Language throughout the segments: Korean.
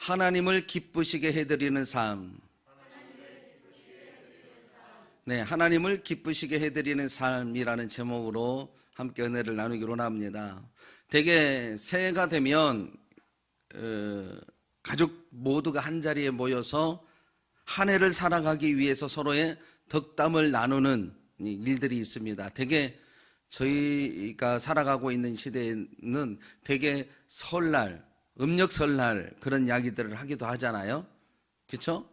하나님을 기쁘시게 해드리는 삶. 네, 하나님을 기쁘시게 해드리는 삶이라는 제목으로 함께 은혜를 나누기로 합니다. 대개 새해가 되면 가족 모두가 한자리에 모여서 한 해를 살아가기 위해서 서로의 덕담을 나누는 일들이 있습니다. 대개 저희가 살아가고 있는 시대에는 대개 설날, 음력 설날 그런 이야기들을 하기도 하잖아요. 그렇죠?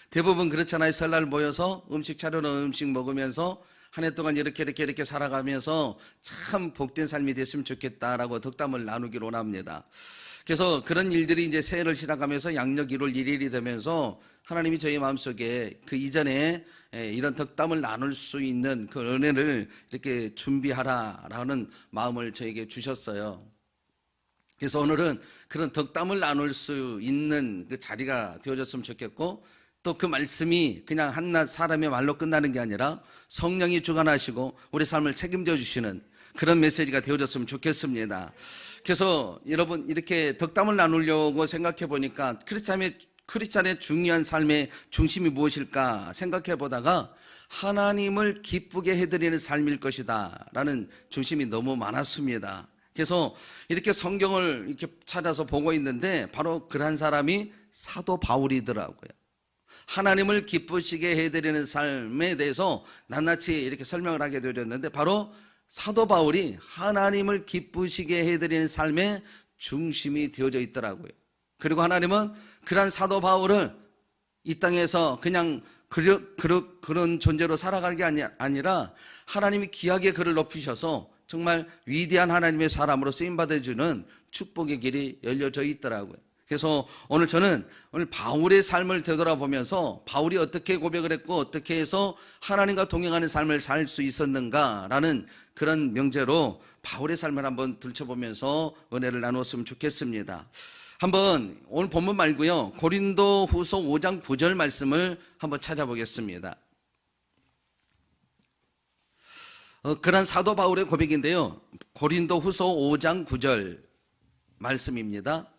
대부분 그렇잖아요. 설날 모여서 음식 차려놓은 음식 먹으면서 한 해 동안 이렇게 살아가면서 참 복된 삶이 됐으면 좋겠다라고 덕담을 나누기로 합니다. 그래서 그런 일들이 이제 새해를 시작하면서 양력 1월 1일이 되면서 하나님이 저희 마음속에 그 이전에 이런 덕담을 나눌 수 있는 그 은혜를 이렇게 준비하라라는 마음을 저에게 주셨어요. 그래서 오늘은 그런 덕담을 나눌 수 있는 그 자리가 되어졌으면 좋겠고, 또 그 말씀이 그냥 한낱 사람의 말로 끝나는 게 아니라 성령이 주관하시고 우리 삶을 책임져 주시는 그런 메시지가 되어졌으면 좋겠습니다. 그래서 여러분, 이렇게 덕담을 나누려고 생각해 보니까 크리스찬의 중요한 삶의 중심이 무엇일까 생각해 보다가 하나님을 기쁘게 해드리는 삶일 것이다 라는 중심이 너무 많았습니다. 그래서 이렇게 성경을 이렇게 찾아서 보고 있는데 바로 그러한 사람이 사도 바울이더라고요. 하나님을 기쁘시게 해드리는 삶에 대해서 낱낱이 이렇게 설명을 하게 되었는데 바로 사도 바울이 하나님을 기쁘시게 해드리는 삶의 중심이 되어져 있더라고요. 그리고 하나님은 그런 사도 바울을 이 땅에서 그냥 그런 존재로 살아가는 게 아니라 하나님이 귀하게 그를 높이셔서 정말 위대한 하나님의 사람으로 쓰임받아주는 축복의 길이 열려져 있더라고요. 그래서 저는 오늘 바울의 삶을 되돌아보면서 바울이 어떻게 고백을 했고 어떻게 해서 하나님과 동행하는 삶을 살 수 있었는가라는 그런 명제로 바울의 삶을 한번 들춰보면서 은혜를 나누었으면 좋겠습니다. 한번 오늘 본문 말고요, 고린도 후서 5장 9절 말씀을 한번 찾아보겠습니다. 그런 사도 바울의 고백인데요, 고린도 후서 5장 9절 말씀입니다.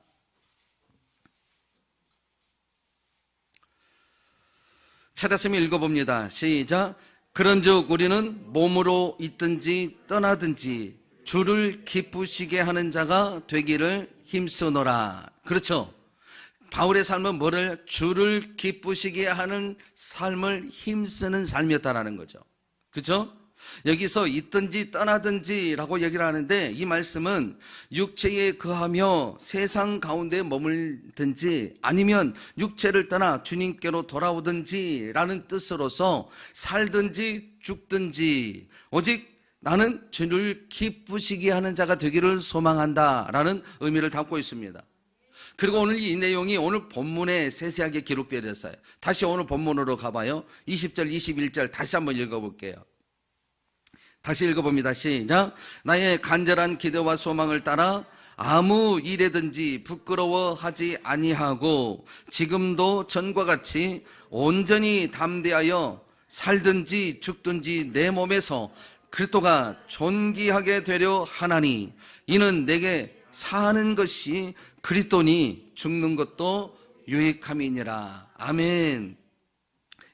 찾았으면 읽어봅니다. 시작. 그런즉 우리는 몸으로 있든지 떠나든지 주를 기쁘시게 하는 자가 되기를 힘쓰노라. 그렇죠. 바울의 삶은 뭐를? 주를 기쁘시게 하는 삶을 힘쓰는 삶이었다라는 거죠. 그렇죠? 여기서 있든지 떠나든지 라고 얘기를 하는데, 이 말씀은 육체에 거하며 세상 가운데 머물든지 아니면 육체를 떠나 주님께로 돌아오든지 라는 뜻으로서 살든지 죽든지 오직 나는 주를 기쁘시게 하는 자가 되기를 소망한다 라는 의미를 담고 있습니다. 그리고 오늘 이 내용이 오늘 본문에 세세하게 기록되어 있어요. 다시 오늘 본문으로 가봐요. 20절 21절 다시 한번 읽어볼게요. 다시 읽어봅니다. 시작. 나의 간절한 기대와 소망을 따라 아무 일에든지 부끄러워하지 아니하고 지금도 전과 같이 온전히 담대하여 살든지 죽든지 내 몸에서 그리스도가 존귀하게 되려 하나니 이는 내게 사는 것이 그리스도니 죽는 것도 유익함이니라. 아멘.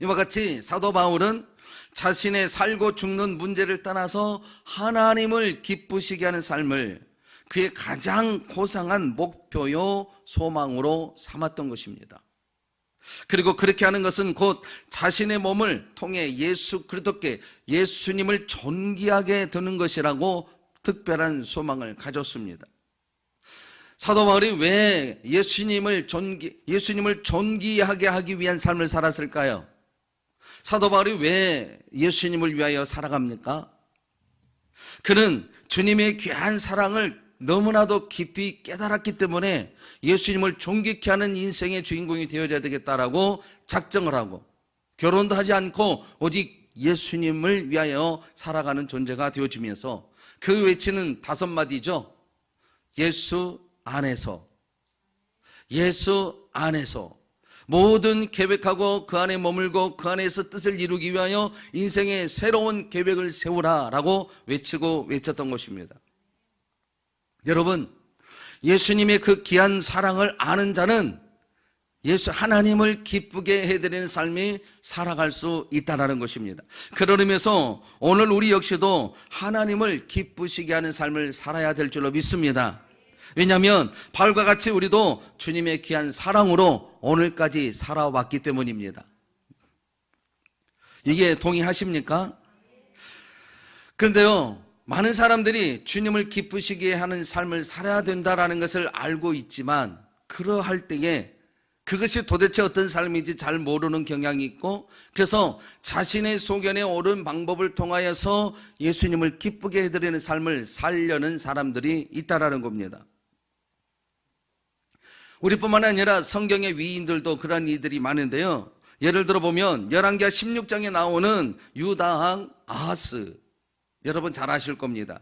이와 같이 사도 바울은 자신의 살고 죽는 문제를 떠나서 하나님을 기쁘시게 하는 삶을 그의 가장 고상한 목표요 소망으로 삼았던 것입니다. 그리고 그렇게 하는 것은 곧 자신의 몸을 통해 예수 그리스도께 예수님을 존귀하게 되는 것이라고 특별한 소망을 가졌습니다. 사도 바울이 왜 예수님을 존귀하게 하기 위한 삶을 살았을까요? 사도 바울이 왜 예수님을 위하여 살아갑니까? 그는 주님의 귀한 사랑을 너무나도 깊이 깨달았기 때문에 예수님을 존귀케 하는 인생의 주인공이 되어야 되겠다라고 작정을 하고 결혼도 하지 않고 오직 예수님을 위하여 살아가는 존재가 되어지면서 그 외치는 5마디죠. 예수 안에서, 예수 안에서 모든 계획하고 그 안에 머물고 그 안에서 뜻을 이루기 위하여 인생의 새로운 계획을 세우라라고 외쳤던 것입니다. 여러분, 예수님의 그 귀한 사랑을 아는 자는 예수 하나님을 기쁘게 해드리는 삶이 살아갈 수 있다는 것입니다. 그런 의미에서 오늘 우리 역시도 하나님을 기쁘시게 하는 삶을 살아야 될 줄로 믿습니다. 왜냐하면 바울과 같이 우리도 주님의 귀한 사랑으로 오늘까지 살아왔기 때문입니다. 이게 동의하십니까? 그런데요, 많은 사람들이 주님을 기쁘시게 하는 삶을 살아야 된다는 것을 알고 있지만 그러할 때에 그것이 도대체 어떤 삶인지 잘 모르는 경향이 있고, 그래서 자신의 소견에 옳은 방법을 통하여서 예수님을 기쁘게 해드리는 삶을 살려는 사람들이 있다라는 겁니다. 우리뿐만 아니라 성경의 위인들도 그런 이들이 많은데요, 예를 들어 보면 열왕기하 16장에 나오는 유다왕 아하스, 여러분 잘 아실 겁니다.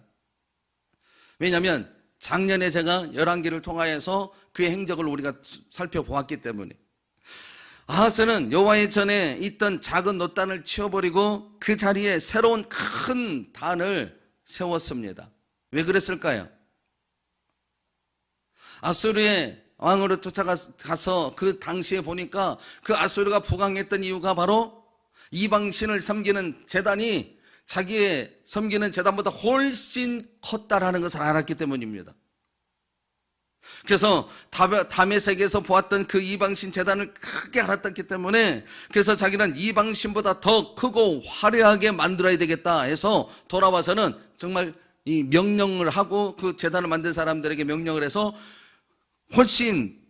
왜냐하면 작년에 제가 열왕기를 통하여서 그의 행적을 우리가 살펴보았기 때문에. 아하스는 여호와의 전에 있던 작은 놋단을 치워버리고 그 자리에 새로운 큰 단을 세웠습니다. 왜 그랬을까요? 아수르의 왕으로 쫓아가서 그 당시에 보니까 그 아수르가 부강했던 이유가 바로 이방신을 섬기는 제단이 자기의 섬기는 제단보다 훨씬 컸다라는 것을 알았기 때문입니다. 그래서 담의 세계에서 보았던 그 이방신 제단을 크게 알았기 때문에, 그래서 자기는 이방신보다 더 크고 화려하게 만들어야 되겠다 해서 돌아와서는 정말 이 명령을 하고 그 제단을 만든 사람들에게 명령을 해서 훨씬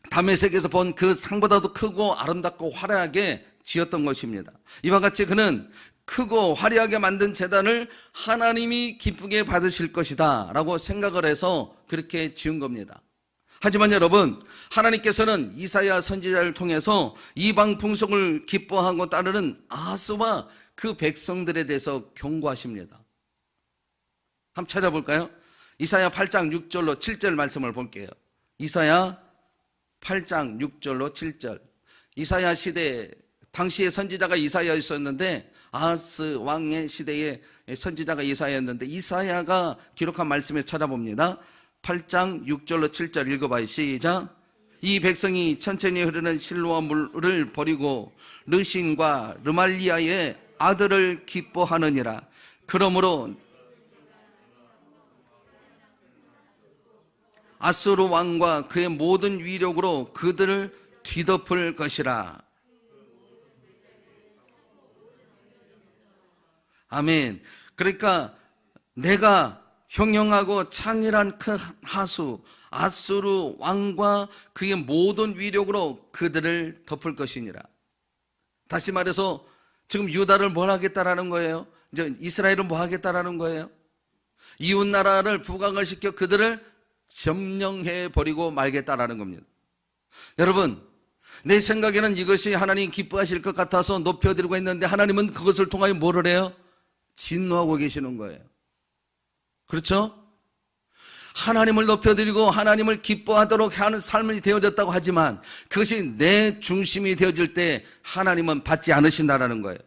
담의 세계에서 본 그 상보다도 크고 아름답고 화려하게 지었던 것입니다. 이와 같이 그는 크고 화려하게 만든 제단을 하나님이 기쁘게 받으실 것이다 라고 생각을 해서 그렇게 지은 겁니다. 하지만 여러분, 하나님께서는 이사야 선지자를 통해서 이방 풍속을 기뻐하고 따르는 아하스와 그 백성들에 대해서 경고하십니다. 한번 찾아볼까요? 이사야 8장 6절로 7절 말씀을 볼게요. 이사야 8장 6절로 7절. 이사야 시대, 당시의 선지자가 이사야였었는데 아하스 왕의 시대의 선지자가 이사야였는데, 이사야가 기록한 말씀에 찾아봅니다. 8장 6절로 7절 읽어봐요. 시작. 이 백성이 천천히 흐르는 실로암 물을 버리고 르신과 르말리아의 아들을 기뻐하느니라. 그러므로 아수르 왕과 그의 모든 위력으로 그들을 뒤덮을 것이라. 아멘. 그러니까 내가 형형하고 창일한 그 하수 아수르 왕과 그의 모든 위력으로 그들을 덮을 것이니라. 다시 말해서 지금 유다를 뭘 하겠다라는 거예요? 이제 이스라엘은 뭐 하겠다라는 거예요? 이웃 나라를 부강을 시켜 그들을 점령해 버리고 말겠다라는 겁니다. 여러분, 내 생각에는 이것이 하나님 기뻐하실 것 같아서 높여드리고 있는데 하나님은 그것을 통하여 뭐를 해요? 진노하고 계시는 거예요. 그렇죠? 하나님을 높여드리고 하나님을 기뻐하도록 하는 삶이 되어졌다고 하지만 그것이 내 중심이 되어질 때 하나님은 받지 않으신다라는 거예요.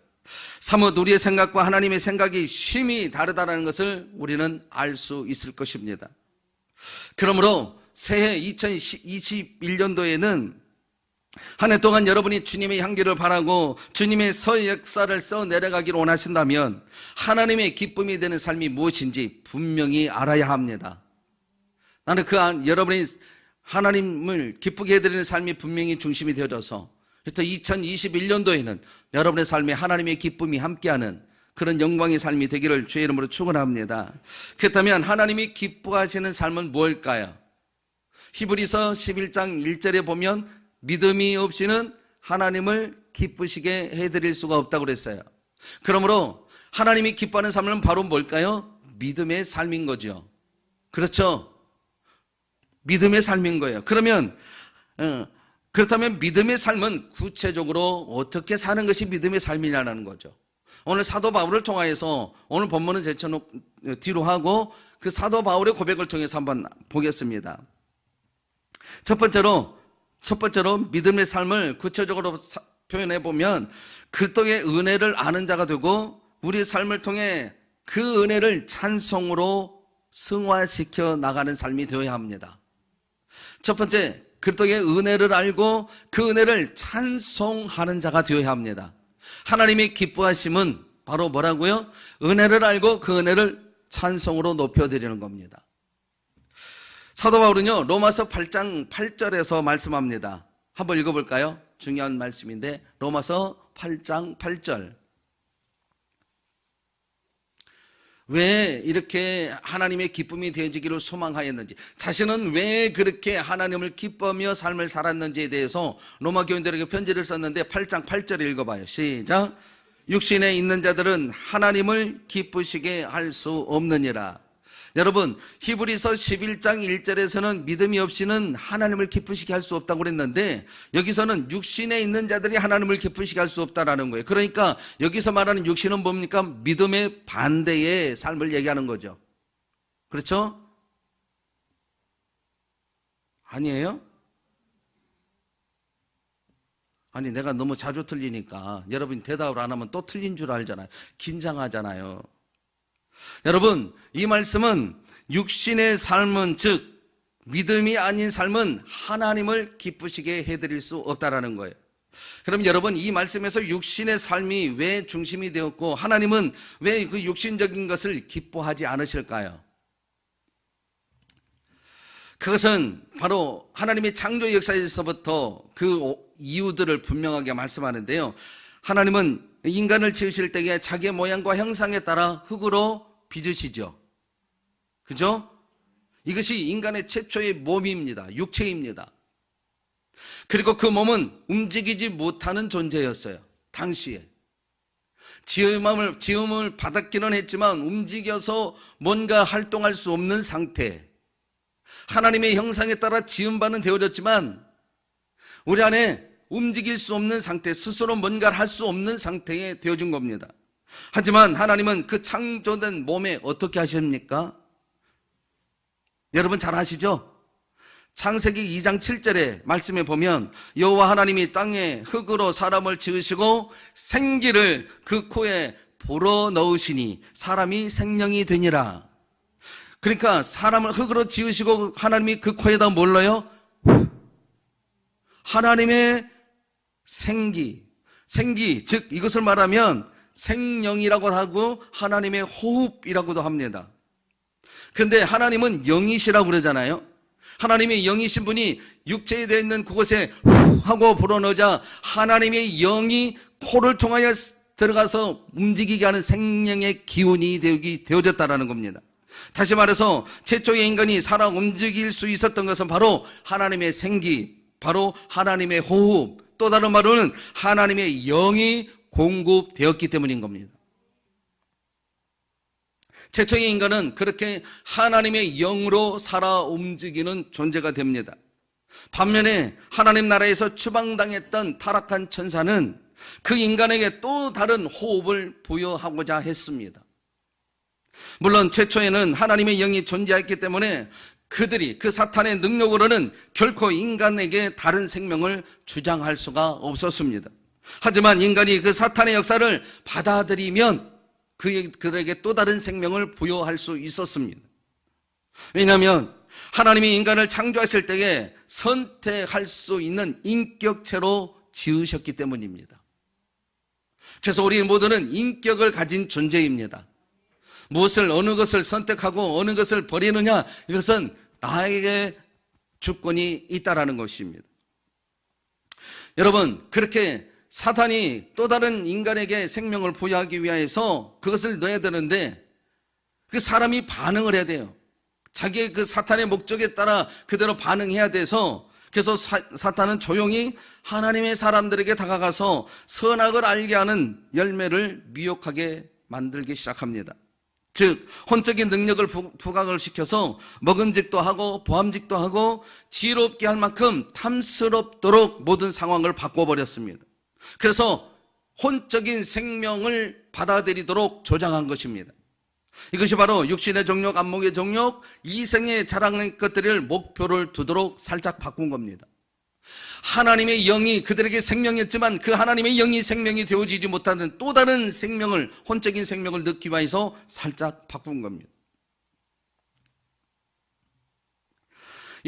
사뭇 우리의 생각과 하나님의 생각이 심히 다르다는 것을 우리는 알 수 있을 것입니다. 그러므로 새해 2021년도에는 한 해 동안 여러분이 주님의 향기를 바라고 주님의 서 역사를 써 내려가기를 원하신다면 하나님의 기쁨이 되는 삶이 무엇인지 분명히 알아야 합니다. 나는 여러분이 하나님을 기쁘게 해드리는 삶이 분명히 중심이 되어져서 2021년도에는 여러분의 삶에 하나님의 기쁨이 함께하는 그런 영광의 삶이 되기를 주의 이름으로 축원합니다. 그렇다면 하나님이 기뻐하시는 삶은 무엇일까요? 히브리서 11장 1절에 보면 믿음이 없이는 하나님을 기쁘시게 해드릴 수가 없다고 그랬어요. 그러므로 하나님이 기뻐하는 삶은 바로 뭘까요? 믿음의 삶인 거죠. 그렇죠? 믿음의 삶인 거예요. 그렇다면 믿음의 삶은 구체적으로 어떻게 사는 것이 믿음의 삶이냐는 거죠. 오늘 사도 바울을 통하여서 오늘 본문은 뒤로 하고 그 사도 바울의 고백을 통해서 한번 보겠습니다. 첫 번째로 믿음의 삶을 구체적으로 표현해 보면 그리스도의 은혜를 아는 자가 되고 우리의 삶을 통해 그 은혜를 찬송으로 승화시켜 나가는 삶이 되어야 합니다. 첫 번째, 그리스도의 은혜를 알고 그 은혜를 찬송하는 자가 되어야 합니다. 하나님의 기뻐하심은 바로 뭐라고요? 은혜를 알고 그 은혜를 찬송으로 높여드리는 겁니다. 사도 바울은요, 로마서 8장 8절에서 말씀합니다. 한번 읽어볼까요? 중요한 말씀인데, 로마서 8장 8절. 왜 이렇게 하나님의 기쁨이 되어지기를 소망하였는지, 자신은 왜 그렇게 하나님을 기뻐하며 삶을 살았는지에 대해서 로마 교인들에게 편지를 썼는데 8장 8절 읽어봐요. 시작. 육신에 있는 자들은 하나님을 기쁘시게 할 수 없느니라. 여러분, 히브리서 11장 1절에서는 믿음이 없이는 하나님을 기쁘시게 할 수 없다고 그랬는데, 여기서는 육신에 있는 자들이 하나님을 기쁘시게 할 수 없다라는 거예요. 그러니까 여기서 말하는 육신은 뭡니까? 믿음의 반대의 삶을 얘기하는 거죠. 그렇죠? 아니에요? 아니, 내가 너무 자주 틀리니까 여러분이 대답을 안 하면 또 틀린 줄 알잖아요. 긴장하잖아요. 여러분, 이 말씀은 육신의 삶은, 즉 믿음이 아닌 삶은 하나님을 기쁘시게 해드릴 수 없다라는 거예요. 그럼 여러분, 이 말씀에서 육신의 삶이 왜 중심이 되었고 하나님은 왜 그 육신적인 것을 기뻐하지 않으실까요? 그것은 바로 하나님의 창조 역사에서부터 그 이유들을 분명하게 말씀하는데요, 하나님은 인간을 지으실 때에 자기의 모양과 형상에 따라 흙으로 빚으시죠. 그죠? 이것이 인간의 최초의 몸입니다. 육체입니다. 그리고 그 몸은 움직이지 못하는 존재였어요. 당시에. 지음을 받았기는 했지만 움직여서 뭔가 활동할 수 없는 상태. 하나님의 형상에 따라 지음받은 되어졌지만 우리 안에 움직일 수 없는 상태, 스스로 뭔가를 할 수 없는 상태에 되어진 겁니다. 하지만 하나님은 그 창조된 몸에 어떻게 하십니까? 여러분 잘 아시죠? 창세기 2장 7절에 말씀에 보면 여호와 하나님이 땅에 흙으로 사람을 지으시고 생기를 그 코에 불어넣으시니 사람이 생명이 되니라. 그러니까 사람을 흙으로 지으시고 하나님이 그 코에다 뭘 넣어요? 하나님의 생기, 즉 이것을 말하면 생명이라고 하고 하나님의 호흡이라고도 합니다. 그런데 하나님은 영이시라고 그러잖아요. 하나님의 영이신 분이 육체에 되어 있는 그곳에 후 하고 불어넣자 하나님의 영이 코를 통하여 들어가서 움직이게 하는 생명의 기운이 되어졌다는 겁니다. 다시 말해서 최초의 인간이 살아 움직일 수 있었던 것은 바로 하나님의 생기, 바로 하나님의 호흡, 또 다른 말로는 하나님의 영이 공급되었기 때문인 겁니다. 최초의 인간은 그렇게 하나님의 영으로 살아 움직이는 존재가 됩니다. 반면에 하나님 나라에서 추방당했던 타락한 천사는 그 인간에게 또 다른 호흡을 부여하고자 했습니다. 물론 최초에는 하나님의 영이 존재했기 때문에 그들이 그 사탄의 능력으로는 결코 인간에게 다른 생명을 주장할 수가 없었습니다. 하지만 인간이 그 사탄의 역사를 받아들이면 그들에게 또 다른 생명을 부여할 수 있었습니다. 왜냐하면 하나님이 인간을 창조하실 때에 선택할 수 있는 인격체로 지으셨기 때문입니다. 그래서 우리 모두는 인격을 가진 존재입니다. 무엇을, 어느 것을 선택하고 어느 것을 버리느냐, 이것은 나에게 주권이 있다라는 것입니다. 여러분, 그렇게 사탄이 또 다른 인간에게 생명을 부여하기 위해서 그것을 넣어야 되는데 그 사람이 반응을 해야 돼요. 자기의 그 사탄의 목적에 따라 그대로 반응해야 돼서, 그래서 사탄은 조용히 하나님의 사람들에게 다가가서 선악을 알게 하는 열매를 미혹하게 만들기 시작합니다. 즉 혼적인 능력을 부각을 시켜서 먹음직도 하고 보암직도 하고 지혜롭게 할 만큼 탐스럽도록 모든 상황을 바꿔버렸습니다. 그래서 혼적인 생명을 받아들이도록 조장한 것입니다. 이것이 바로 육신의 정욕, 안목의 정욕, 이생의 자랑의 것들을 목표를 두도록 살짝 바꾼 겁니다. 하나님의 영이 그들에게 생명이었지만 그 하나님의 영이 생명이 되어지지 못하는 또 다른 생명을, 혼적인 생명을 넣기 위해서 살짝 바꾼 겁니다.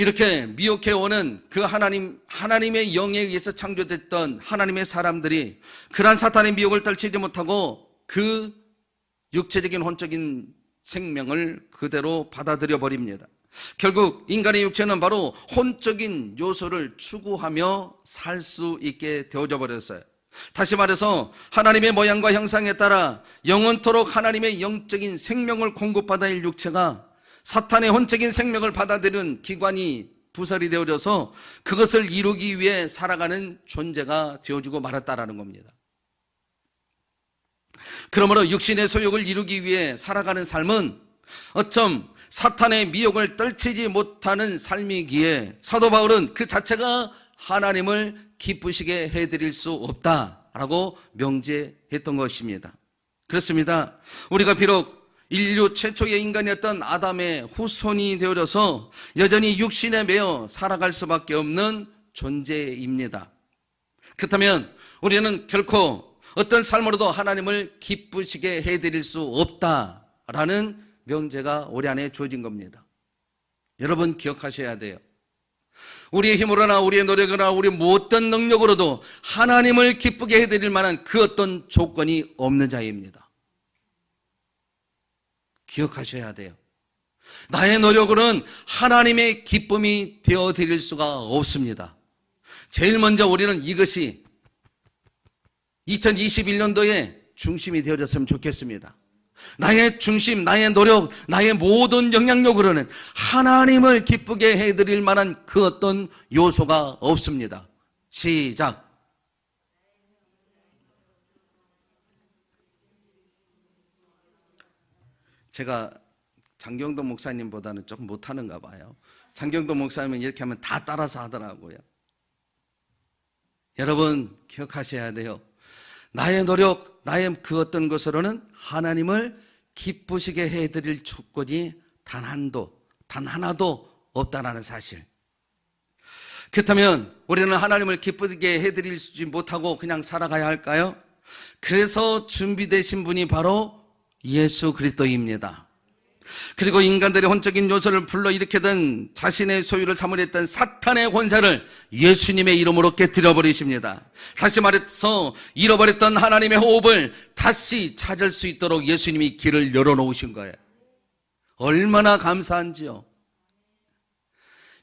이렇게 미혹해오는 그 하나님의 영에 의해서 창조됐던 하나님의 사람들이 그러한 사탄의 미혹을 떨치지 못하고 그 육체적인 혼적인 생명을 그대로 받아들여 버립니다. 결국 인간의 육체는 바로 혼적인 요소를 추구하며 살 수 있게 되어져 버렸어요. 다시 말해서 하나님의 모양과 형상에 따라 영원토록 하나님의 영적인 생명을 공급받아야 할 육체가 사탄의 혼적인 생명을 받아들이는 기관이 부설이 되어져서 그것을 이루기 위해 살아가는 존재가 되어주고 말았다라는 겁니다. 그러므로 육신의 소욕을 이루기 위해 살아가는 삶은 어쩜 사탄의 미혹을 떨치지 못하는 삶이기에 사도 바울은 그 자체가 하나님을 기쁘시게 해드릴 수 없다라고 명제했던 것입니다. 그렇습니다. 우리가 비록 인류 최초의 인간이었던 아담의 후손이 되어져서 여전히 육신에 매여 살아갈 수밖에 없는 존재입니다. 그렇다면 우리는 결코 어떤 삶으로도 하나님을 기쁘시게 해드릴 수 없다라는 명제가 우리 안에 주어진 겁니다. 여러분 기억하셔야 돼요. 우리의 힘으로나 우리의 노력이나 우리 어떤 능력으로도 하나님을 기쁘게 해드릴 만한 그 어떤 조건이 없는 자입니다. 기억하셔야 돼요. 나의 노력으로는 하나님의 기쁨이 되어드릴 수가 없습니다. 제일 먼저 우리는 이것이 2021년도에 중심이 되어졌으면 좋겠습니다. 나의 중심, 나의 노력, 나의 모든 영향력으로는 하나님을 기쁘게 해드릴 만한 그 어떤 요소가 없습니다. 시작. 제가 장경동 목사님보다는 조금 못하는가 봐요. 장경동 목사님은 이렇게 하면 다 따라서 하더라고요. 여러분 기억하셔야 돼요. 나의 노력, 나의 그 어떤 것으로는 하나님을 기쁘시게 해드릴 조건이 단 하나도 없다라는 사실. 그렇다면 우리는 하나님을 기쁘게 해드리지 못하고 그냥 살아가야 할까요? 그래서 준비되신 분이 바로 예수 그리스도입니다. 그리고 인간들의 혼적인 요소를 불러일으키던 자신의 소유를 삼으려 사탄의 권세를 예수님의 이름으로 깨뜨려 버리십니다. 다시 말해서 잃어버렸던 하나님의 호흡을 다시 찾을 수 있도록 예수님이 길을 열어놓으신 거예요. 얼마나 감사한지요.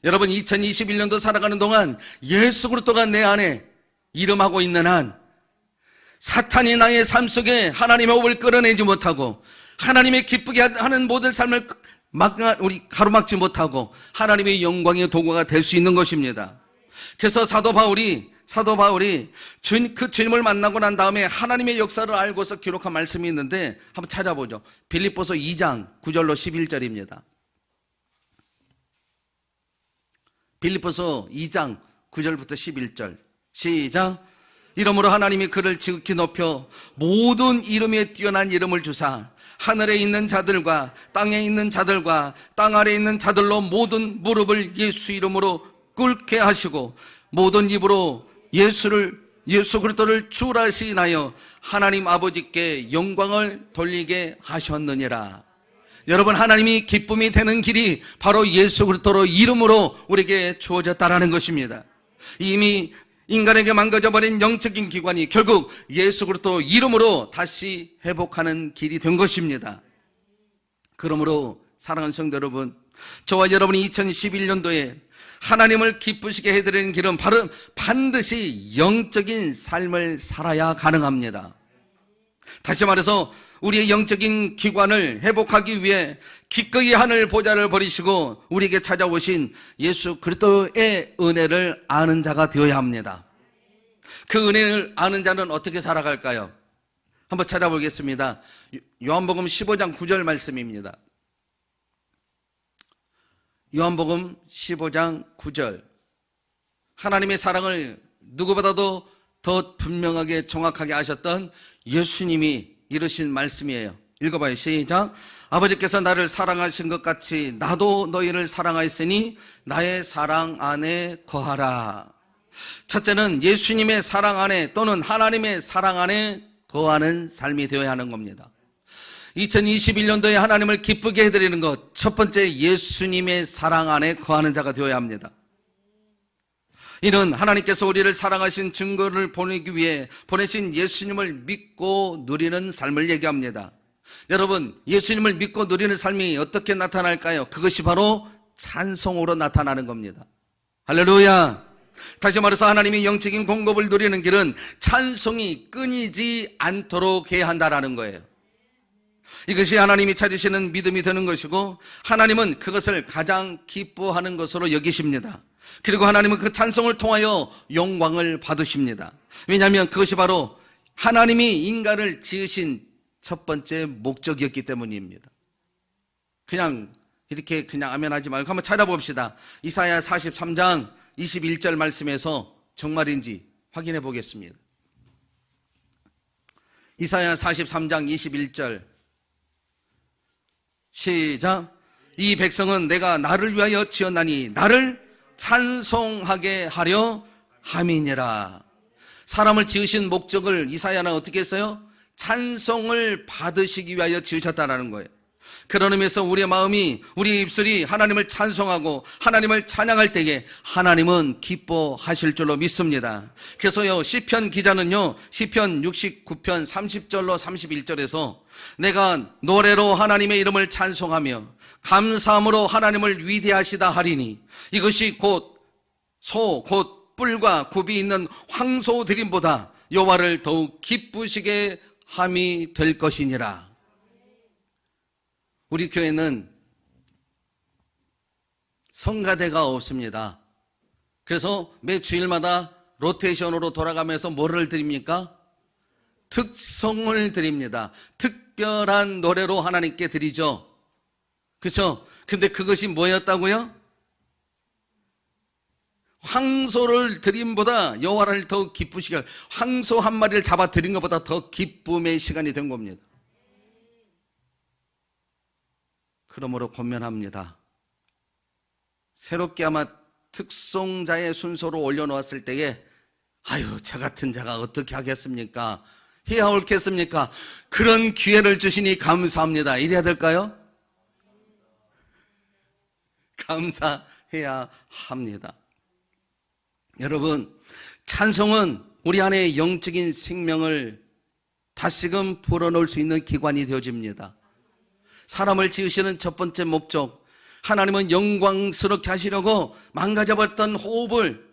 여러분 2021년도 살아가는 동안 예수 그리스도가 내 안에 이름하고 있는 한 사탄이 나의 삶 속에 하나님의 호흡을 끌어내지 못하고 하나님의 기쁘게 하는 모든 삶을 우리 가로막지 못하고 하나님의 영광의 도구가 될 수 있는 것입니다. 그래서 사도 바울이 그 주님을 만나고 난 다음에 하나님의 역사를 알고서 기록한 말씀이 있는데 한번 찾아보죠. 빌립보서 2장 9절로 11절입니다. 빌립보서 2장 9절부터 11절 시작. 이러므로 하나님이 그를 지극히 높여 모든 이름에 뛰어난 이름을 주사 하늘에 있는 자들과 땅에 있는 자들과 땅 아래에 있는 자들로 모든 무릎을 예수 이름으로 꿇게 하시고 모든 입으로 예수 그리스도를 주라 시인하여 하나님 아버지께 영광을 돌리게 하셨느니라. 여러분 하나님이 기쁨이 되는 길이 바로 예수 그리스도로 이름으로 우리에게 주어졌다라는 것입니다. 이미 인간에게 망가져버린 영적인 기관이 결국 예수 그리스도 이름으로 다시 회복하는 길이 된 것입니다. 그러므로 사랑하는 성도 여러분, 저와 여러분이 2011년도에 하나님을 기쁘시게 해드리는 길은 바로 반드시 영적인 삶을 살아야 가능합니다. 다시 말해서 우리의 영적인 기관을 회복하기 위해 기꺼이 하늘 보좌를 버리시고 우리에게 찾아오신 예수 그리스도의 은혜를 아는 자가 되어야 합니다. 그 은혜를 아는 자는 어떻게 살아갈까요? 한번 찾아보겠습니다. 요한복음 15장 9절 말씀입니다. 요한복음 15장 9절. 하나님의 사랑을 누구보다도 더 분명하게 정확하게 아셨던 예수님이 이르신 말씀이에요. 읽어봐요. 시작. 아버지께서 나를 사랑하신 것 같이 나도 너희를 사랑하였으니 나의 사랑 안에 거하라. 첫째는 예수님의 사랑 안에 또는 하나님의 사랑 안에 거하는 삶이 되어야 하는 겁니다. 2021년도에 하나님을 기쁘게 해드리는 것, 첫 번째, 예수님의 사랑 안에 거하는 자가 되어야 합니다. 이는 하나님께서 우리를 사랑하신 증거를 보내기 위해 보내신 예수님을 믿고 누리는 삶을 얘기합니다. 여러분, 예수님을 믿고 누리는 삶이 어떻게 나타날까요? 그것이 바로 찬송으로 나타나는 겁니다. 할렐루야. 다시 말해서 하나님이 영적인 공급을 누리는 길은 찬송이 끊이지 않도록 해야 한다는 거예요. 이것이 하나님이 찾으시는 믿음이 되는 것이고, 하나님은 그것을 가장 기뻐하는 것으로 여기십니다. 그리고 하나님은 그 찬송을 통하여 영광을 받으십니다. 왜냐하면 그것이 바로 하나님이 인간을 지으신 첫 번째 목적이었기 때문입니다. 그냥 이렇게 그냥 아멘하지 말고 한번 찾아봅시다. 이사야 43장 21절 말씀에서 정말인지 확인해 보겠습니다. 이사야 43장 21절 시작. 이 백성은 내가 나를 위하여 지었나니 나를 찬송하게 하려 함이니라. 사람을 지으신 목적을 이사야는 어떻게 했어요? 찬송을 받으시기 위하여 지으셨다는 거예요. 그런 의미에서 우리의 마음이, 우리의 입술이 하나님을 찬송하고 하나님을 찬양할 때에 하나님은 기뻐하실 줄로 믿습니다. 그래서요, 시편 기자는요, 시편 69편 30절로 31절에서 내가 노래로 하나님의 이름을 찬송하며 감사함으로 하나님을 위대하시다 하리니 이것이 곧 뿔과 굽이 있는 황소 드림보다 여호와를 더욱 기쁘시게 함이 될 것이니라. 우리 교회는 성가대가 없습니다. 그래서 매 주일마다 로테이션으로 돌아가면서 뭐를 드립니까? 특송을 드립니다. 특별한 노래로 하나님께 드리죠. 그렇죠? 근데 그것이 뭐였다고요? 황소를 드림보다 여호와를 더 기쁘시게, 황소 한 마리를 잡아 드린 것보다 더 기쁨의 시간이 된 겁니다. 그러므로 권면합니다. 새롭게 아마 특송자의 순서로 올려놓았을 때에 아유, 저 같은 자가 어떻게 하겠습니까? 해야 옳겠습니까? 그런 기회를 주시니 감사합니다. 이래야 될까요? 감사해야 합니다. 여러분, 찬송은 우리 안에 영적인 생명을 다시금 불어넣을 수 있는 기관이 되어집니다. 사람을 지으시는 첫 번째 목적, 하나님은 영광스럽게 하시려고 망가져버렸던 호흡을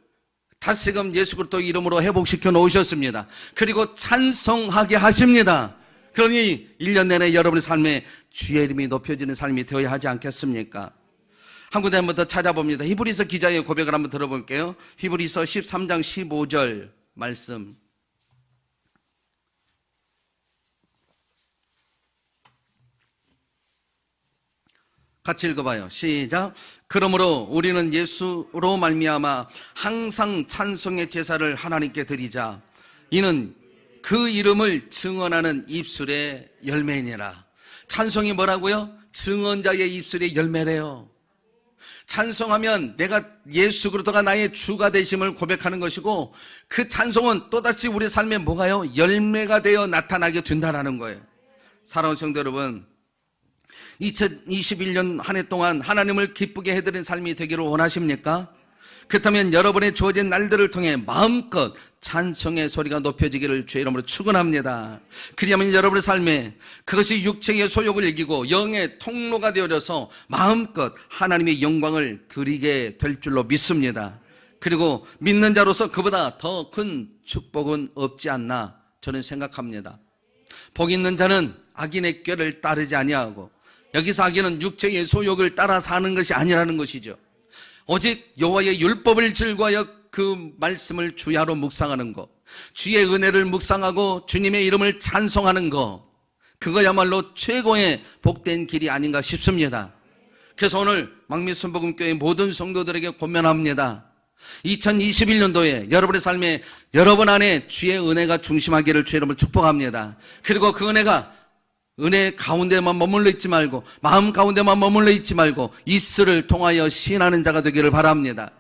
다시금 예수 그리스도 이름으로 회복시켜 놓으셨습니다. 그리고 찬송하게 하십니다. 그러니 1년 내내 여러분의 삶에 주의 이름이 높여지는 삶이 되어야 하지 않겠습니까? 한 군데 한번 더 찾아봅니다. 히브리서 기자의 고백을 한번 들어볼게요. 히브리서 13장 15절 말씀. 같이 읽어봐요. 시작. 그러므로 우리는 예수로 말미암아 항상 찬송의 제사를 하나님께 드리자. 이는 그 이름을 증언하는 입술의 열매니라. 찬송이 뭐라고요? 증언자의 입술의 열매래요. 찬송하면 내가 예수 그리스도가 나의 주가 되심을 고백하는 것이고, 그 찬송은 또다시 우리 삶에 뭐가요? 열매가 되어 나타나게 된다는 거예요. 사랑하는 성도 여러분, 2021년 한 해 동안 하나님을 기쁘게 해드린 삶이 되기를 원하십니까? 그렇다면 여러분의 주어진 날들을 통해 마음껏 찬송의 소리가 높여지기를 주의 이름으로 축원합니다. 그리하면 여러분의 삶에 그것이 육체의 소욕을 이기고 영의 통로가 되어져서 마음껏 하나님의 영광을 드리게 될 줄로 믿습니다. 그리고 믿는 자로서 그보다 더 큰 축복은 없지 않나 저는 생각합니다. 복 있는 자는 악인의 꾀를 따르지 아니하고, 여기서 악인은 육체의 소욕을 따라 사는 것이 아니라는 것이죠. 오직 여호와의 율법을 즐거워하여 그 말씀을 주야로 묵상하는 것, 주의 은혜를 묵상하고 주님의 이름을 찬송하는 것, 그거야말로 최고의 복된 길이 아닌가 싶습니다. 그래서 오늘 망미순복음교회 모든 성도들에게 권면합니다. 2021년도에 여러분의 삶에 여러분 안에 주의 은혜가 중심하기를 주의 이름으로 축복합니다. 그리고 그 은혜 가운데만 머물러 있지 말고, 마음 가운데만 머물러 있지 말고 입술을 통하여 시인하는 자가 되기를 바랍니다.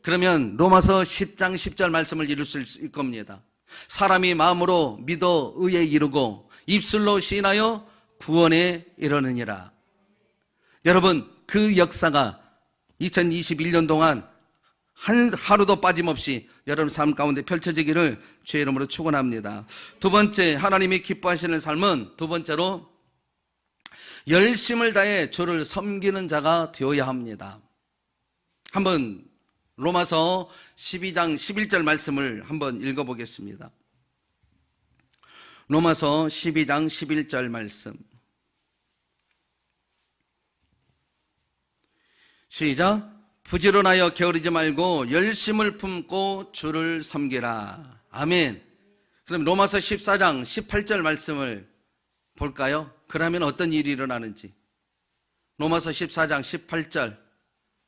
그러면 로마서 10장 10절 말씀을 이룰 수 있을 겁니다. 사람이 마음으로 믿어 의에 이르고 입술로 시인하여 구원에 이르느니라. 여러분, 그 역사가 2021년 동안 한 하루도 빠짐없이 여러분 삶 가운데 펼쳐지기를 주의 이름으로 축원합니다. 두 번째, 하나님이 기뻐하시는 삶은 두 번째로 열심을 다해 주를 섬기는 자가 되어야 합니다. 한번 로마서 12장 11절 말씀을 한번 읽어보겠습니다. 로마서 12장 11절 말씀. 시작. 부지런하여 게으르지 말고 열심을 품고 주를 섬기라. 아멘. 그럼 로마서 14장 18절 말씀을 볼까요? 그러면 어떤 일이 일어나는지. 로마서 14장 18절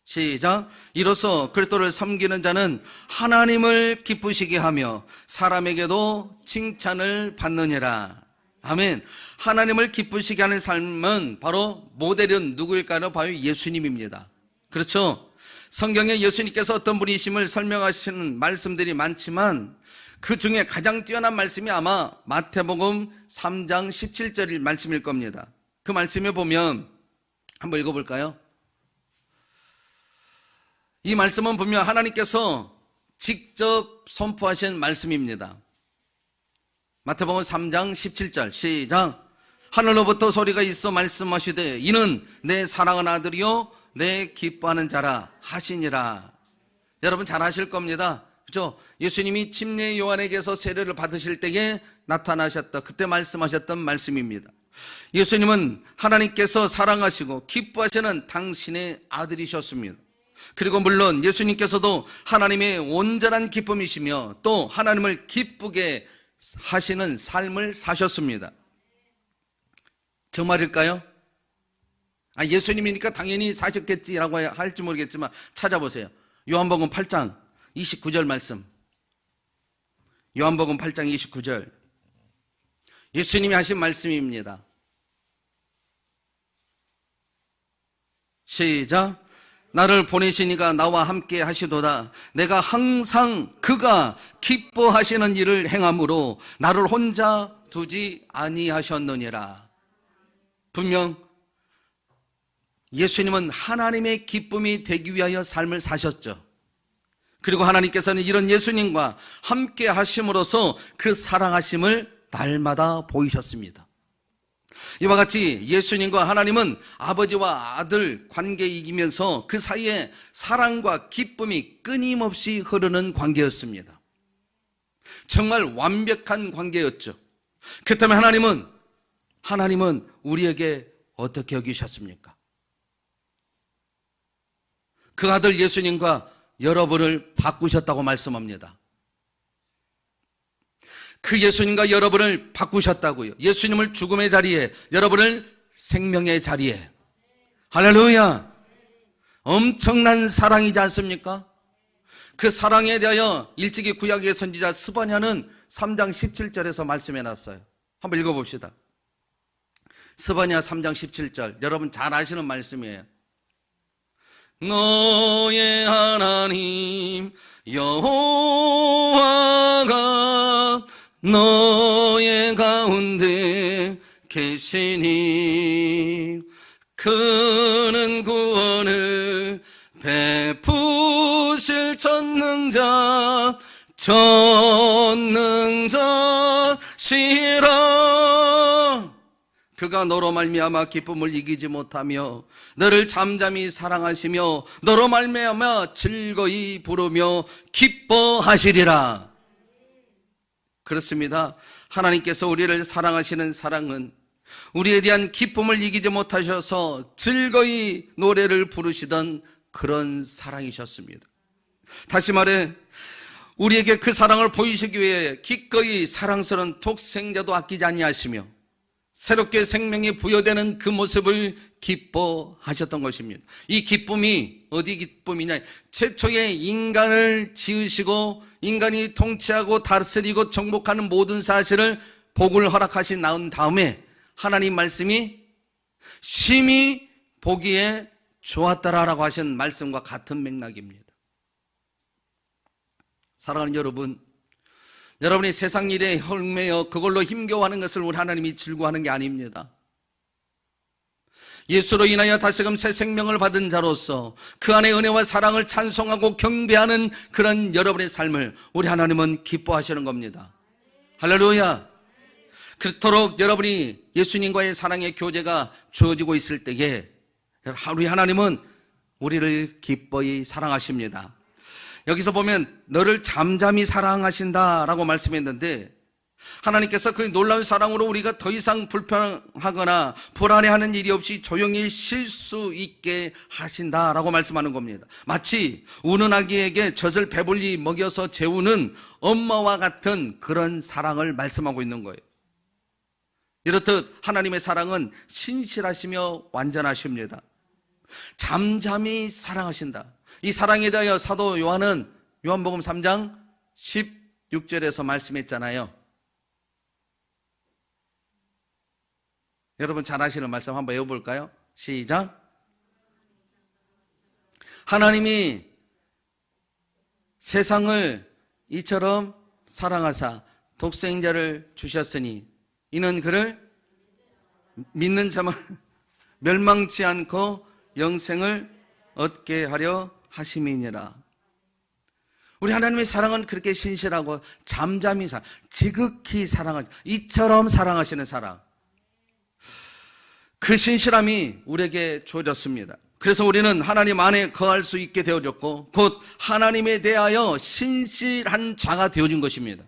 시작. 이로써 그리스도를 섬기는 자는 하나님을 기쁘시게 하며 사람에게도 칭찬을 받느니라. 아멘. 하나님을 기쁘시게 하는 삶은 바로 모델은 누구일까요? 바로 예수님입니다. 그렇죠? 성경에 예수님께서 어떤 분이심을 설명하시는 말씀들이 많지만 그 중에 가장 뛰어난 말씀이 아마 마태복음 3장 17절일 말씀일 겁니다. 그 말씀에 보면 한번 읽어볼까요? 이 말씀은 분명 하나님께서 직접 선포하신 말씀입니다. 마태복음 3장 17절 시작. 하늘로부터 소리가 있어 말씀하시되 이는 내 사랑하는 아들이요 내 기뻐하는 자라 하시니라. 여러분 잘 아실 겁니다. 그렇죠? 예수님이 침례 요한에게서 세례를 받으실 때에 나타나셨다. 그때 말씀하셨던 말씀입니다. 예수님은 하나님께서 사랑하시고 기뻐하시는 당신의 아들이셨습니다. 그리고 물론 예수님께서도 하나님의 온전한 기쁨이시며 또 하나님을 기쁘게 하시는 삶을 사셨습니다. 정말일까요? 예수님이니까 당연히 사셨겠지라고 할지 모르겠지만 찾아보세요. 요한복음 8장 29절 말씀. 요한복음 8장 29절. 예수님이 하신 말씀입니다. 시작. 나를 보내시니가 나와 함께 하시도다. 내가 항상 그가 기뻐하시는 일을 행함으로 나를 혼자 두지 아니하셨느니라. 분명 예수님은 하나님의 기쁨이 되기 위하여 삶을 사셨죠. 그리고 하나님께서는 이런 예수님과 함께 하심으로써 그 사랑하심을 날마다 보이셨습니다. 이와 같이 예수님과 하나님은 아버지와 아들 관계이기면서 그 사이에 사랑과 기쁨이 끊임없이 흐르는 관계였습니다. 정말 완벽한 관계였죠. 그렇다면 하나님은 우리에게 어떻게 여기셨습니까? 그 아들 예수님과 여러분을 바꾸셨다고 말씀합니다. 그 예수님과 여러분을 바꾸셨다고요. 예수님을 죽음의 자리에, 여러분을 생명의 자리에. 할렐루야. 엄청난 사랑이지 않습니까? 그 사랑에 대하여 일찍이 구약의 선지자 스바냐는 3장 17절에서 말씀해놨어요. 한번 읽어봅시다. 스바냐 3장 17절. 여러분 잘 아시는 말씀이에요. 너의 하나님 여호와가 너의 가운데 계시니 그는 구원을 베푸실 전능자시라. 그가 너로 말미암아 기쁨을 이기지 못하며 너를 잠잠히 사랑하시며 너로 말미암아 즐거이 부르며 기뻐하시리라. 그렇습니다. 하나님께서 우리를 사랑하시는 사랑은 우리에 대한 기쁨을 이기지 못하셔서 즐거이 노래를 부르시던 그런 사랑이셨습니다. 다시 말해 우리에게 그 사랑을 보이시기 위해 기꺼이 사랑스러운 독생자도 아끼지 아니하시며 새롭게 생명이 부여되는 그 모습을 기뻐하셨던 것입니다. 이 기쁨이 어디 기쁨이냐? 최초의 인간을 지으시고 인간이 통치하고 다스리고 정복하는 모든 사실을 복을 허락하신 나온 다음에 하나님 말씀이 심히 보기에 좋았더라라고 하신 말씀과 같은 맥락입니다. 사랑하는 여러분, 여러분이 세상 일에 얽매여 그걸로 힘겨워하는 것을 우리 하나님이 즐거워하는 게 아닙니다. 예수로 인하여 다시금 새 생명을 받은 자로서 그 안에 은혜와 사랑을 찬송하고 경배하는 그런 여러분의 삶을 우리 하나님은 기뻐하시는 겁니다. 할렐루야. 그토록 여러분이 예수님과의 사랑의 교제가 주어지고 있을 때에 우리 하나님은 우리를 기뻐히 사랑하십니다. 여기서 보면 너를 잠잠히 사랑하신다라고 말씀했는데, 하나님께서 그 놀라운 사랑으로 우리가 더 이상 불편하거나 불안해하는 일이 없이 조용히 쉴 수 있게 하신다라고 말씀하는 겁니다. 마치 우는 아기에게 젖을 배불리 먹여서 재우는 엄마와 같은 그런 사랑을 말씀하고 있는 거예요. 이렇듯 하나님의 사랑은 신실하시며 완전하십니다. 잠잠히 사랑하신다. 이 사랑에 대하여 사도 요한은 요한복음 3장 16절에서 말씀했잖아요. 여러분 잘 아시는 말씀 한번 외워볼까요? 시작. 하나님이 세상을 이처럼 사랑하사 독생자를 주셨으니 이는 그를 믿는 자만 멸망치 않고 영생을 얻게 하려 하심이니라. 우리 하나님의 사랑은 그렇게 신실하고 잠잠히 지극히 사랑하시, 이처럼 사랑하시는 사랑. 그 신실함이 우리에게 주어졌습니다. 그래서 우리는 하나님 안에 거할 수 있게 되어졌고 곧 하나님에 대하여 신실한 자가 되어진 것입니다.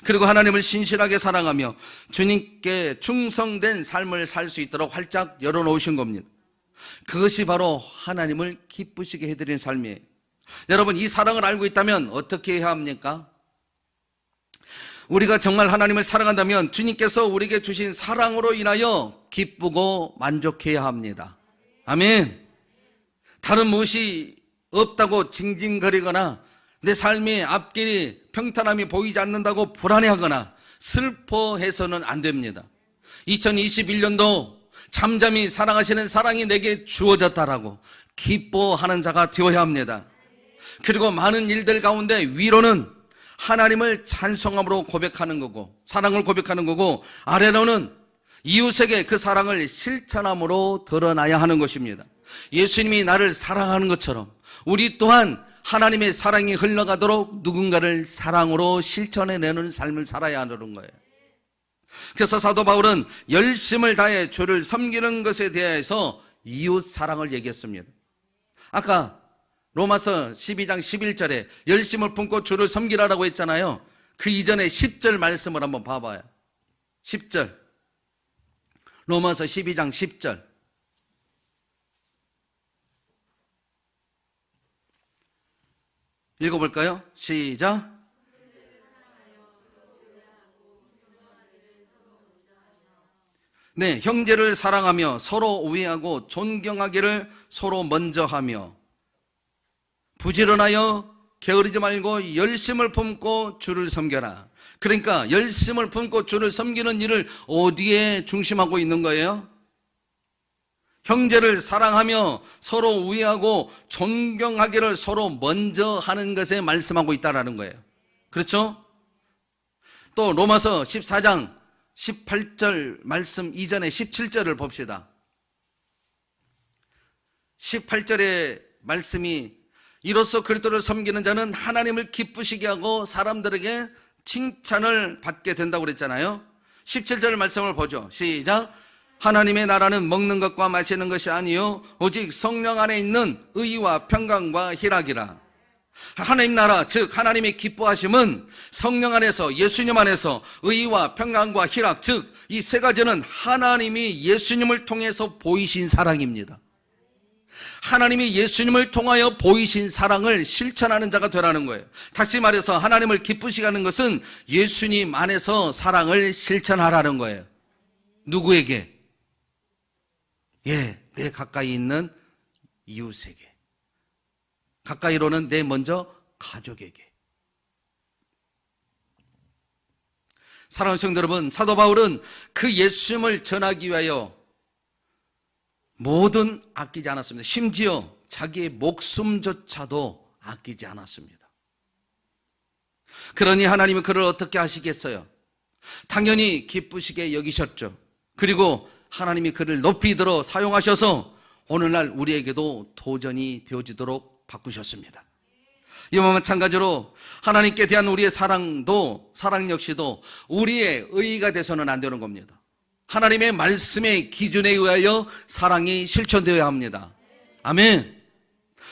그리고 하나님을 신실하게 사랑하며 주님께 충성된 삶을 살 수 있도록 활짝 열어놓으신 겁니다. 그것이 바로 하나님을 기쁘시게 해드리는 삶이에요. 여러분, 이 사랑을 알고 있다면 어떻게 해야 합니까? 우리가 정말 하나님을 사랑한다면 주님께서 우리에게 주신 사랑으로 인하여 기쁘고 만족해야 합니다. 아멘. 다른 무엇이 없다고 징징거리거나 내 삶의 앞길이 평탄함이 보이지 않는다고 불안해하거나 슬퍼해서는 안 됩니다. 2021년도 잠잠히 사랑하시는 사랑이 내게 주어졌다라고 기뻐하는 자가 되어야 합니다. 그리고 많은 일들 가운데 위로는 하나님을 찬송함으로 고백하는 거고 사랑을 고백하는 거고, 아래로는 이웃에게 그 사랑을 실천함으로 드러나야 하는 것입니다. 예수님이 나를 사랑하는 것처럼 우리 또한 하나님의 사랑이 흘러가도록 누군가를 사랑으로 실천해내는 삶을 살아야 하는 거예요. 그래서 사도 바울은 열심을 다해 주를 섬기는 것에 대해서 이웃 사랑을 얘기했습니다. 아까 로마서 12장 11절에 열심을 품고 주를 섬기라라고 했잖아요. 그 이전에 10절 말씀을 한번 봐봐요. 10절, 로마서 12장 10절. 읽어볼까요? 시작. 네, 형제를 사랑하며 서로 우애하고 존경하기를 서로 먼저 하며 부지런하여 게으르지 말고 열심을 품고 주를 섬겨라. 그러니까 열심을 품고 주를 섬기는 일을 어디에 중심하고 있는 거예요? 형제를 사랑하며 서로 우애하고 존경하기를 서로 먼저 하는 것에 말씀하고 있다라는 거예요. 그렇죠? 또 로마서 14장 18절 말씀 이전에 17절을 봅시다. 18절의 말씀이 이로써 그리스도를 섬기는 자는 하나님을 기쁘시게 하고 사람들에게 칭찬을 받게 된다고 그랬잖아요. 17절 말씀을 보죠. 시작. 하나님의 나라는 먹는 것과 마시는 것이 아니요 오직 성령 안에 있는 의와 평강과 희락이라. 하나님 나라, 즉 하나님의 기뻐하심은 성령 안에서, 예수님 안에서 의와 평강과 희락, 즉 이 세 가지는 하나님이 예수님을 통해서 보이신 사랑입니다. 하나님이 예수님을 통하여 보이신 사랑을 실천하는 자가 되라는 거예요. 다시 말해서 하나님을 기쁘시게 하는 것은 예수님 안에서 사랑을 실천하라는 거예요. 누구에게? 내 가까이 있는 이웃에게. 가까이로는 내 먼저 가족에게. 사랑하는 성도 여러분, 사도 바울은 그 예수님을 전하기 위하여 뭐든 아끼지 않았습니다. 심지어 자기의 목숨조차도 아끼지 않았습니다. 그러니 하나님은 그를 어떻게 하시겠어요? 당연히 기쁘시게 여기셨죠. 그리고 하나님이 그를 높이 들어 사용하셔서 오늘날 우리에게도 도전이 되어지도록 바꾸셨습니다. 이와 마찬가지로 하나님께 대한 우리의 사랑 역시도 우리의 의의가 돼서는 안 되는 겁니다. 하나님의 말씀의 기준에 의하여 사랑이 실천되어야 합니다. 아멘.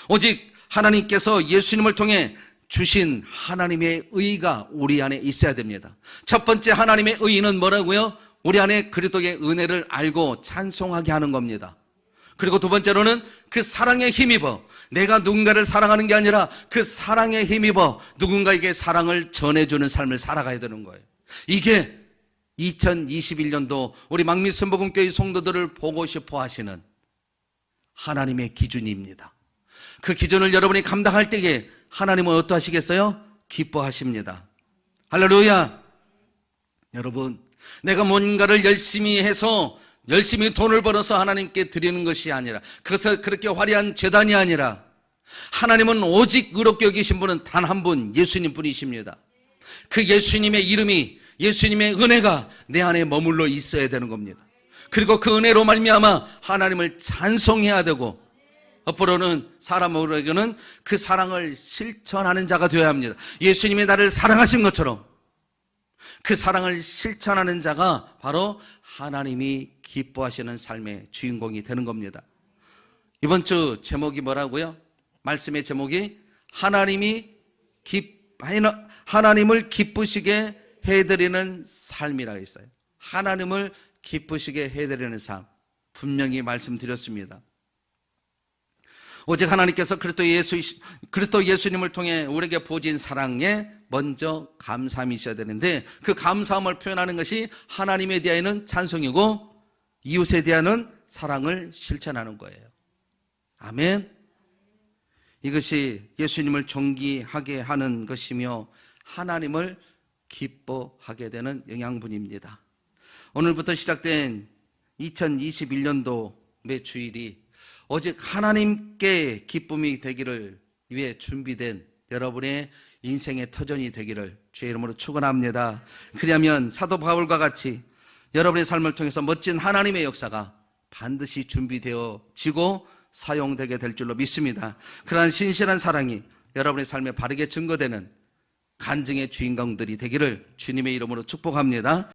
오직 하나님께서 예수님을 통해 주신 하나님의 의의가 우리 안에 있어야 됩니다. 첫 번째 하나님의 의의는 뭐라고요? 우리 안에 그리스도의 은혜를 알고 찬송하게 하는 겁니다. 그리고 두 번째로는 그 사랑에 힘입어 내가 누군가를 사랑하는 게 아니라 그 사랑에 힘입어 누군가에게 사랑을 전해주는 삶을 살아가야 되는 거예요. 이게 2021년도 우리 망미순복음교회 성도들을 보고 싶어 하시는 하나님의 기준입니다. 그 기준을 여러분이 감당할 때에 하나님은 어떠하시겠어요? 기뻐하십니다. 할렐루야. 여러분, 내가 뭔가를 열심히 해서 열심히 돈을 벌어서 하나님께 드리는 것이 아니라, 그것을 그렇게 화려한 제단이 아니라, 하나님은 오직 의롭게 여기신 분은 단 한 분, 예수님 뿐이십니다. 그 예수님의 이름이, 예수님의 은혜가 내 안에 머물러 있어야 되는 겁니다. 그리고 그 은혜로 말미암아 하나님을 찬송해야 되고, 앞으로는 사람으로에게는 그 사랑을 실천하는 자가 되어야 합니다. 예수님이 나를 사랑하신 것처럼 그 사랑을 실천하는 자가 바로 하나님이 기뻐하시는 삶의 주인공이 되는 겁니다. 이번 주 제목이 뭐라고요? 말씀의 제목이 하나님을 기쁘시게 해드리는 삶이라고 했어요. 하나님을 기쁘시게 해드리는 삶, 분명히 말씀드렸습니다. 오직 하나님께서 그리스도 예수님을 통해 우리에게 부어진 사랑에 먼저 감사함이 있어야 되는데, 그 감사함을 표현하는 것이 하나님에 대하여는 찬송이고 이웃에 대한 사랑을 실천하는 거예요. 아멘. 이것이 예수님을 존귀하게 하는 것이며 하나님을 기뻐하게 되는 영양분입니다. 오늘부터 시작된 2021년도 매 주일이 오직 하나님께 기쁨이 되기를 위해 준비된 여러분의 인생의 터전이 되기를 주의 이름으로 축원합니다. 그러면 사도 바울과 같이 여러분의 삶을 통해서 멋진 하나님의 역사가 반드시 준비되어지고 사용되게 될 줄로 믿습니다. 그러한 신실한 사랑이 여러분의 삶에 바르게 증거되는 간증의 주인공들이 되기를 주님의 이름으로 축복합니다.